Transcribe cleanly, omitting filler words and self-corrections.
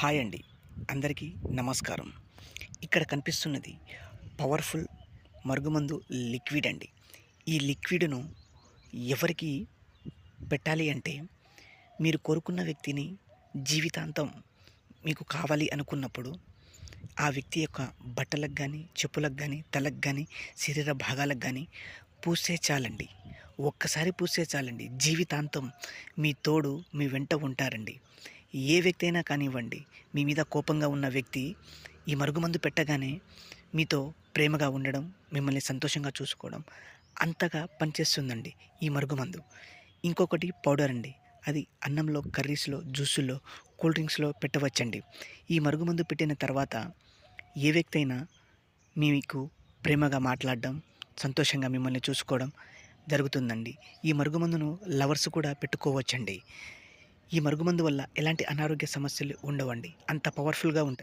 Hi అండి. అందరికీ నమస్కారం. ఇక్కడ కనిపిస్తున్నది పవర్‌ఫుల్ మరుగుమందు లిక్విడ్ అండి. ఈ లిక్విడ్‌ను ఎవరికి పెట్టాలి అంటే, మీరు కోరుకున్న వ్యక్తిని జీవితాంతం మీకు కావాలి అనుకున్నప్పుడు, ఆ వ్యక్తి యొక్క బట్టలకు గానీ, చెప్పులకు గానీ, తలకు గానీ, శరీర భాగాలకు గానీ పూస్తే చాలండి. ఒక్కసారి పూస్తే చాలండి. జీవితాంతం మీ తోడు మీ వెంట ఉంటారండి. ఏ వ్యక్తి అయినా కానివ్వండి, మీ మీద కోపంగా ఉన్న వ్యక్తి ఈ మరుగుమందు పెట్టగానే మీతో ప్రేమగా ఉండడం, మిమ్మల్ని సంతోషంగా చూసుకోవడం అంతగా పనిచేస్తుందండి ఈ మరుగుమందు. ఇంకొకటి పౌడర్ అండి. అది అన్నంలో, కర్రీస్‌లో, జ్యూసుల్లో, కూల్ డ్రింక్స్‌లో పెట్టవచ్చండి. ఈ మరుగుమందు పెట్టిన తర్వాత ఏ వ్యక్తి అయినా మీకు ప్రేమగా మాట్లాడడం, సంతోషంగా మిమ్మల్ని చూసుకోవడం జరుగుతుందండి. ఈ మరుగుమందును లవర్స్ కూడా పెట్టుకోవచ్చండి. ఈ మరుగుమందు వల్ల ఎలాంటి అనారోగ్య సమస్యలు ఉండవండి. అంత పవర్‌ఫుల్‌గా ఉంటాయి.